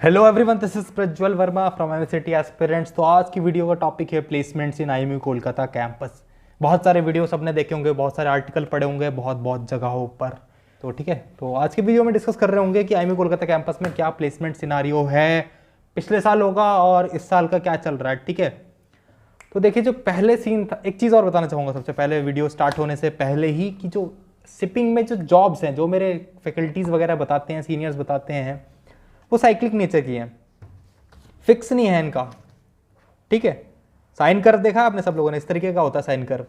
Hello everyone, this is Prajwal Verma from MSCT aspirants. तो आज की वीडियो का टॉपिक है प्लेसमेंट्स इन आईएमयू कोलकाता कैंपस। बहुत सारे वीडियो सबने देखे होंगे, बहुत सारे आर्टिकल पढ़े होंगे बहुत बहुत जगहों पर। तो ठीक है, तो आज की वीडियो में डिस्कस कर रहे होंगे कि आईएमयू कोलकाता कैंपस में क्या प्लेसमेंट सिनारियो है, पिछले साल होगा और इस साल का क्या चल रहा है। ठीक है, तो देखिए जो पहले सीन था, एक चीज़ और बताना चाहूँगा सबसे पहले वीडियो स्टार्ट होने से पहले ही, कि जो शिपिंग में जो जॉब्स हैं, जो मेरे फैकल्टीज़ वगैरह बताते हैं, सीनियर्स बताते हैं, वो साइक्लिक नेचर की हैं, फिक्स नहीं है इनका। ठीक है, साइन कर देखा आपने सब लोगों ने, इस तरीके का होता है साइन कर,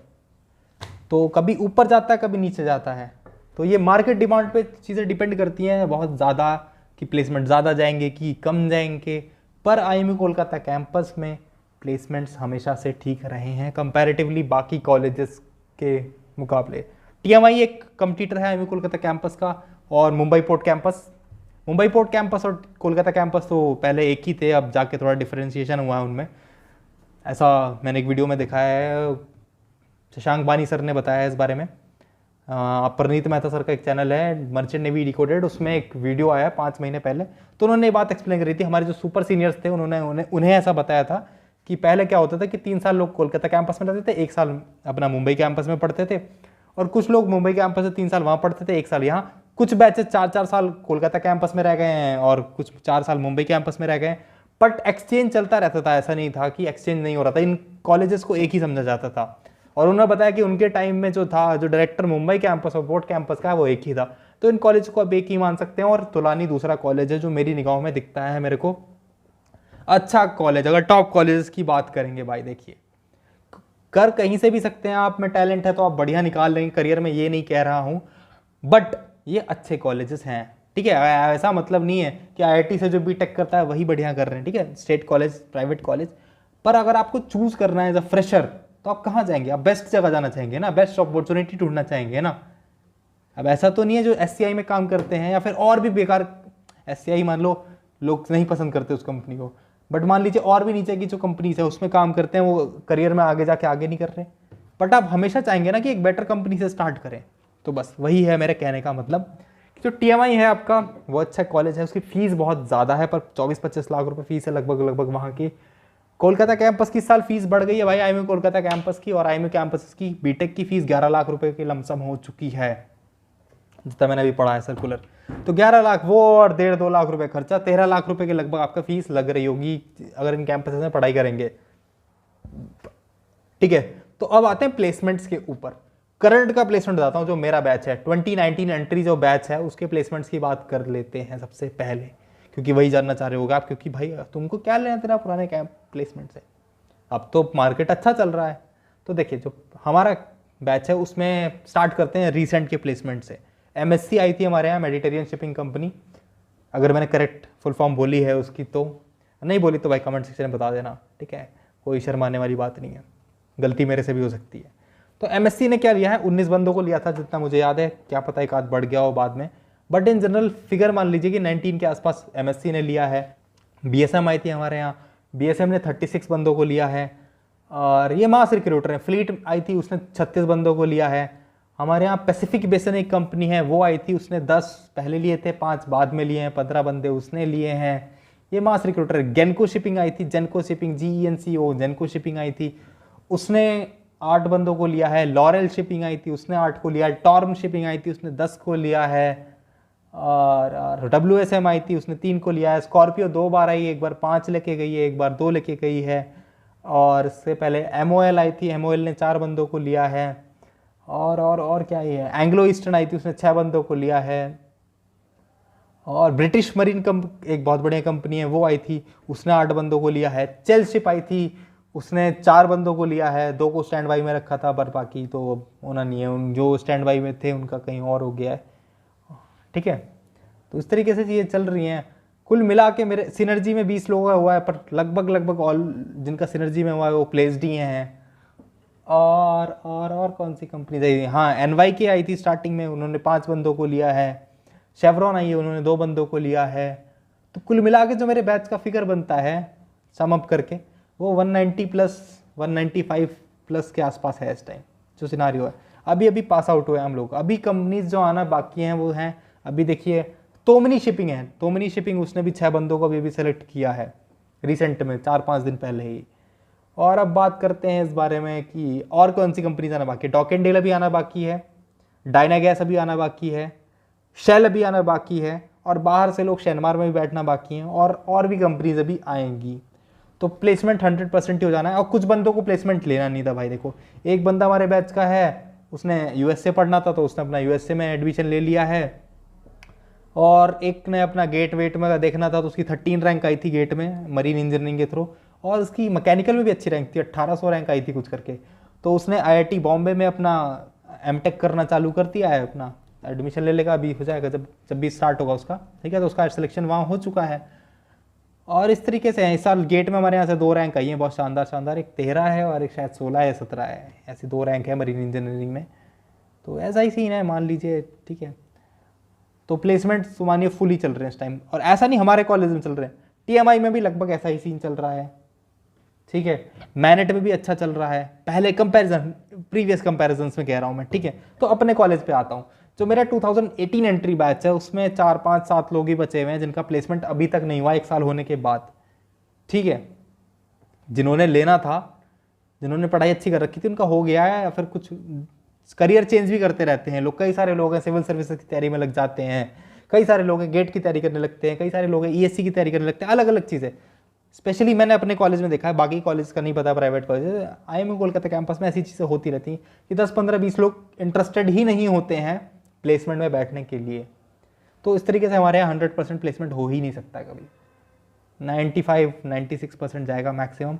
तो कभी ऊपर जाता है कभी नीचे जाता है। तो ये मार्केट डिमांड पे चीज़ें डिपेंड करती हैं बहुत ज़्यादा, कि प्लेसमेंट ज़्यादा जाएंगे कि कम जाएंगे। पर आईएमयू कोलकाता कैंपस में प्लेसमेंट्स हमेशा से ठीक रहे हैं कंपैरेटिवली बाकी कॉलेजेस के मुकाबले। टीएमआई एक कंपटीटर है आईएमयू कोलकाता कैंपस का, और Mumbai port campus. Mumbai port campus और कोलकाता कैंपस तो पहले एक ही थे, अब जाके थोड़ा डिफरेंशिएशन हुआ है उनमें, ऐसा मैंने एक वीडियो में देखा है। शशांक बानी सर ने बताया है इस बारे में। परनीत मेहता सर का एक चैनल है मर्चेंट नेवी डिकोडेड, उसमें एक वीडियो आया 5 महीने पहले, तो उन्होंने ये बात एक्सप्लेन करी थी। हमारे जो सुपर सीनियर्स थे उन्हें ऐसा बताया था कि पहले क्या होता था कि 3 साल लोग कोलकाता कैंपस में रहते थे, 1 साल अपना मुंबई कैंपस में पढ़ते थे, और कुछ लोग मुंबई कैंपस से 3 साल वहाँ पढ़ते थे, 1 साल यहाँ। कुछ बैचेस 4-4 साल कोलकाता कैंपस में रह गए हैं और कुछ 4 साल मुंबई कैंपस में रह गए। बट एक्सचेंज चलता रहता था, ऐसा नहीं था कि एक्सचेंज नहीं हो रहा था, इन कॉलेजेस को एक ही समझा जाता था। और उन्होंने बताया कि उनके टाइम में जो था, जो डायरेक्टर मुंबई कैंपस और पोर्ट कैंपस का है, वो एक ही था। तो इन कॉलेज को अब एक ही मान सकते हैं। और तुलानी दूसरा कॉलेज है जो मेरी निगाहों में दिखता है मेरे को अच्छा कॉलेज। अगर टॉप कॉलेजेस की बात करेंगे भाई, देखिए कर कहीं से भी सकते हैं आप में टैलेंट है तो आप बढ़िया निकाल लेंगे करियर में, ये नहीं कह रहा हूं, बट ये अच्छे कॉलेजेस हैं। ठीक है, ऐसा मतलब नहीं है कि आईआईटी से जो बीटेक करता है वही बढ़िया कर रहे हैं। ठीक है, स्टेट कॉलेज, प्राइवेट कॉलेज, पर अगर आपको चूज करना है एज अ फ्रेशर तो आप कहाँ जाएंगे? आप बेस्ट जगह जाना चाहेंगे ना, बेस्ट अपॉर्चुनिटी ढूंढना चाहेंगे ना। अब ऐसा तो नहीं है जो एससीआई में काम करते हैं या फिर और भी बेकार, एससीआई मान लो लोग नहीं पसंद करते उस कंपनी को, बट मान लीजिए और भी नीचे की जो कंपनीज है उसमें काम करते हैं, वो करियर में आगे जाके आगे नहीं कर रहे, बट आप हमेशा चाहेंगे ना कि एक बेटर कंपनी से स्टार्ट करें। तो बस वही है मेरे कहने का मतलब, कि जो टीएमआई है आपका वो अच्छा कॉलेज है, उसकी फीस बहुत ज़्यादा है, पर 24-25 लाख रुपए फीस है लगभग वहाँ की। कोलकाता कैंपस की इस साल फीस बढ़ गई है भाई आईएमयू कोलकाता कैंपस की, और आईएमयू कैंपस की बीटेक की फीस 11 लाख रुपए की लमसम हो चुकी है, जितना मैंने अभी पढ़ा है सर्कुलर। तो 11 लाख वो, और 1.5-2 लाख रुपए खर्चा, 13 लाख रुपए के लगभग आपका फीस लग रही होगी अगर इन कैंपस में पढ़ाई करेंगे। ठीक है, तो अब आते हैं प्लेसमेंट्स के ऊपर। करंट का प्लेसमेंट बताता हूं, जो मेरा बैच है 2019 एंट्री जो बैच है उसके प्लेसमेंट्स की बात कर लेते हैं सबसे पहले, क्योंकि वही जानना चाह रहे होगा आप, क्योंकि भाई तुमको क्या लेना तेरा पुराने कैंप प्लेसमेंट से, अब तो मार्केट अच्छा चल रहा है। तो देखिए जो हमारा बैच है उसमें स्टार्ट करते हैं रिसेंट के प्लेसमेंट से। एमएससी आई थी हमारे यहाँ, मेडिटेरियन शिपिंग कंपनी, अगर मैंने करेक्ट फुल फॉर्म बोली है उसकी, तो नहीं बोली तो भाई कमेंट सेक्शन में बता देना। ठीक है, कोई शर्माने वाली बात नहीं है, गलती मेरे से भी हो सकती है। तो एमएससी ने क्या लिया है, 19 बंदों को लिया था जितना मुझे याद है, क्या पता एक आध बढ़ गया हो बाद में, बट इन जनरल फिगर मान लीजिए कि 19 के आसपास एमएससी ने लिया है। बीएसएम आई थी हमारे यहाँ, बीएसएम ने 36 बंदों को लिया है, और ये मास रिक्रूटर है। फ्लीट आई थी, उसने 36 बंदों को लिया है। हमारे यहाँ पैसिफिक बेसन एक कंपनी है, वो आई थी, उसने 10 पहले लिए थे, 5 बाद में लिए हैं, 15 बंदे उसने लिए हैं। ये मास रिक्रूटर है। गेनको शिपिंग आई थी, जेनको shipping, GENCO Genco shipping I थी, उसने 8 बंदों को लिया है। लॉरेल शिपिंग आई थी, उसने 8 को लिया है। टॉर्म शिपिंग आई थी, उसने 10 को लिया है। और WSM आई थी, उसने 3 को लिया है। स्कॉर्पियो 2 बार आई, एक बार 5 लेके गई है, एक बार 2 लेके गई है। और इससे पहले MOL आई थी, MOL ने 4 बंदों को लिया है। और क्या ही है, एंग्लो ईस्टर्न आई थी, उसने 6 बंदों को लिया है। और ब्रिटिश मरीन एक बहुत बढ़िया कंपनी है, वो आई थी, उसने 8 बंदों को लिया है। चेलशिप आई थी, उसने 4 बंदों को लिया है, 2 को स्टैंड बाई में रखा था, पर बाकी तो होना नहीं है, उन जो स्टैंड बाई में थे उनका कहीं और हो गया है। ठीक है, तो इस तरीके से चीज़ें चल रही हैं। कुल मिला के मेरे सिनर्जी में 20 लोगों का हुआ है, पर लगभग ऑल जिनका सिनर्जी में हुआ है वो प्लेस्ड ही हैं। और कौन सी कंपनी आई? हाँ, NYK आई थी स्टार्टिंग में, उन्होंने 5 बंदों को लिया है। शेवरॉन आई है, उन्होंने 2 बंदों को लिया है। तो कुल मिला के जो मेरे बैच का फिगर बनता है सम अप करके, वो 190 प्लस 195 प्लस के आसपास है इस टाइम जो सिनारियो है। अभी पास आउट हुए हम लोग, अभी कंपनीज जो आना बाकी हैं वो हैं, अभी देखिए तोमनी शिपिंग है, तोमनी शिपिंग, उसने भी 6 बंदों को अभी सेलेक्ट किया है रिसेंट में, 4-5 दिन पहले ही। और अब बात करते हैं इस बारे में कि और कौन सी कंपनीज आना बाकी है। डॉक एंड डेल अभी आना बाकी है, डायनागैस अभी आना बाकी है, शेल अभी आना बाकी है, और बाहर से लोग शैनमार में भी बैठना बाकी हैं, और भी कंपनीज अभी आएंगी। तो प्लेसमेंट 100% ही हो जाना है। और कुछ बंदों को प्लेसमेंट लेना नहीं था भाई। देखो, एक बंदा हमारे बैच का है, उसने यूएसए पढ़ना था तो उसने अपना यूएसए में एडमिशन ले लिया है, और एक ने अपना गेट वेट में देखना था तो उसकी 13 रैंक आई थी गेट में मरीन इंजीनियरिंग के थ्रू, और उसकी मैकेनिकल में भी अच्छी रैंक थी, 1800 रैंक आई थी कुछ करके। तो उसने आईआईटी बॉम्बे में अपना एमटेक करना चालू कर दिया है, अपना एडमिशन ले लेगा, अभी हो जाएगा जब भी स्टार्ट होगा उसका, ठीक है। तो उसका सिलेक्शन वहाँ हो चुका है। और इस तरीके से इस साल गेट में हमारे यहाँ से 2 रैंक आई हैं बहुत शानदार शानदार, एक 13 है और एक शायद 16 या 17 है, ऐसी 2 रैंक है मरीन इंजीनियरिंग में। तो ऐसा ही सीन है, मान लीजिए, ठीक है। तो प्लेसमेंट मानिए फुल ही चल रहे हैं इस टाइम, और ऐसा नहीं हमारे कॉलेज में चल रहे हैं, टीएमआई में भी लगभग ऐसा ही सीन चल रहा है, ठीक है। मैनेट में भी अच्छा चल रहा है, पहले कंपैरिजन, प्रीवियस कंपैरिजन में कह रहा हूँ मैं, ठीक है। तो अपने कॉलेज पे आता हूँ, जो मेरा 2018 एंट्री बैच है उसमें 4-5-7 लोग ही बचे हुए हैं जिनका प्लेसमेंट अभी तक नहीं हुआ 1 साल होने के बाद, ठीक है। जिन्होंने लेना था, जिन्होंने पढ़ाई अच्छी कर रखी थी, उनका हो गया है, या फिर कुछ करियर चेंज भी करते रहते हैं लोग। कई सारे लोग हैं सिविल सर्विसेज की तैयारी में लग जाते हैं, कई सारे लोग हैं गेट की तैयारी करने लगते हैं, कई सारे लोग हैं ईएससी की तैयारी करने लगते हैं, अलग अलग चीज़ें। स्पेशली मैंने अपने कॉलेज में देखा है, बाकी कॉलेज का नहीं पता, private college, IMU Kolkata campus में ऐसी चीज़ें होती रहती हैं कि 10-15-20 लोग इंटरेस्टेड ही नहीं होते हैं प्लेसमेंट में बैठने के लिए। तो इस तरीके से हमारे यहाँ 100% प्लेसमेंट हो ही नहीं सकता कभी, 95-96% जाएगा मैक्सिमम।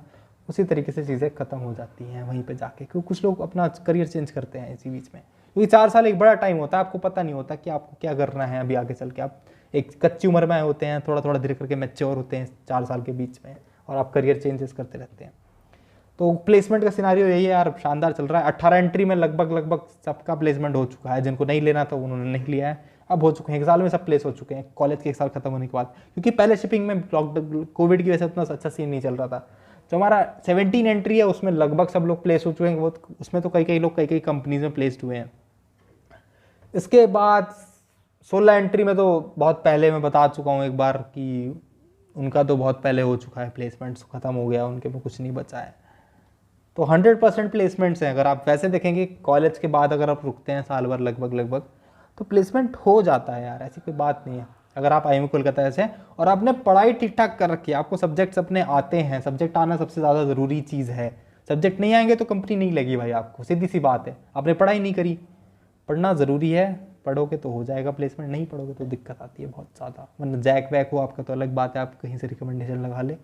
उसी तरीके से चीज़ें खत्म हो जाती हैं वहीं पे जाके, क्योंकि कुछ लोग अपना करियर चेंज करते हैं इसी बीच में, क्योंकि 4 साल एक बड़ा टाइम होता है, आपको पता नहीं होता कि आपको क्या करना है अभी आगे चल के। आप एक कच्ची उम्र में होते हैं, थोड़ा थोड़ा धीरे करके मैच्योर होते हैं 4 साल के बीच में, और आप करियर चेंजेस करते रहते हैं। तो प्लेसमेंट का सिनारियो यही है यार, शानदार चल रहा है। 18 एंट्री में लगभग सबका प्लेसमेंट हो चुका है, जिनको नहीं लेना था उन्होंने नहीं लिया है, अब हो चुके हैं, 1 साल में सब प्लेस हो चुके हैं कॉलेज के 1 साल खत्म होने के बाद। क्योंकि पहले शिपिंग में कोविड की वजह से उतना अच्छा सीन नहीं चल रहा था। जो हमारा 17 एंट्री है उसमें लगभग सब लोग प्लेस हो चुके हैं, वो उसमें तो कई लोग कई कंपनीज में प्लेस्ड हुए हैं। इसके बाद 16 एंट्री में तो बहुत पहले मैं बता चुका हूँ एक बार कि उनका तो बहुत पहले हो चुका है, प्लेसमेंट्स खत्म हो गया, उनके में कुछ नहीं बचा है। तो 100% प्लेसमेंट्स हैं। अगर आप वैसे देखेंगे कॉलेज के बाद अगर आप रुकते हैं साल भर लगभग तो प्लेसमेंट हो जाता है यार, ऐसी कोई बात नहीं है। अगर आप आईएमयू कोलकाता से और आपने पढ़ाई ठीक ठाक कर रखी है, आपको सब्जेक्ट्स अपने आते हैं, सब्जेक्ट आना सबसे ज़्यादा ज़रूरी चीज़ है। सब्जेक्ट नहीं आएंगे तो कंपनी नहीं लगी भाई आपको, सीधी सी बात है। आपने पढ़ाई नहीं करी, पढ़ना ज़रूरी है, पढ़ोगे तो हो जाएगा प्लेसमेंट, नहीं पढ़ोगे तो दिक्कत आती है बहुत ज़्यादा। वरना जैक वैक हो आपका तो अलग बात है, आप कहीं से रिकमेंडेशन लगा ले,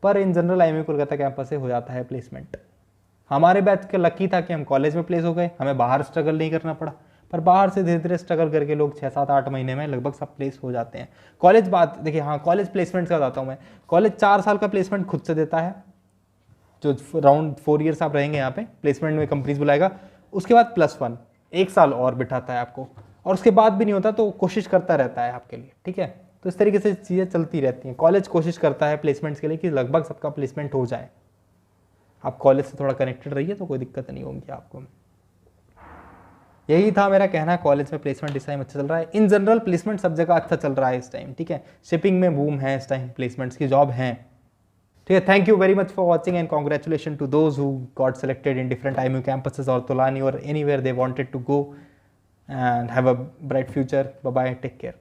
पर in general IMU Kolkata campus से हो जाता है प्लेसमेंट। हमारे बैच का लकी था कि हम कॉलेज में प्लेस हो गए, हमें बाहर स्ट्रगल नहीं करना पड़ा, पर बाहर से धीरे धीरे स्ट्रगल करके लोग 6-7-8 महीने में लगभग सब प्लेस हो जाते हैं। कॉलेज बात देखिए, हाँ कॉलेज प्लेसमेंट का बताता हूँ मैं। कॉलेज 4 साल का प्लेसमेंट खुद से देता है, जो राउंड 4 ईयर्स आप रहेंगे यहाँ पे, प्लेसमेंट में कंपनीज बुलाएगा। उसके बाद +1 1 साल और बिठाता है आपको, और उसके बाद भी नहीं होता तो कोशिश करता रहता है आपके लिए, ठीक है। तो इस तरीके से चीज़ें चलती रहती हैं। कॉलेज कोशिश करता है प्लेसमेंट्स के लिए कि लगभग सबका प्लेसमेंट हो जाए। आप कॉलेज से थोड़ा कनेक्टेड रहिए तो कोई दिक्कत नहीं होगी आपको। यही था मेरा कहना, कॉलेज में प्लेसमेंट इस टाइम अच्छा चल रहा है। इन जनरल प्लेसमेंट सब जगह अच्छा चल रहा है इस टाइम, ठीक है। शिपिंग में बूम है इस टाइम, प्लेसमेंट्स की जॉब हैं, ठीक है। Thank you very much for watching and congratulation to those who got selected in different IMU campuses और Tolani or anywhere they wanted to go, and have a bright future. Bye bye, take care.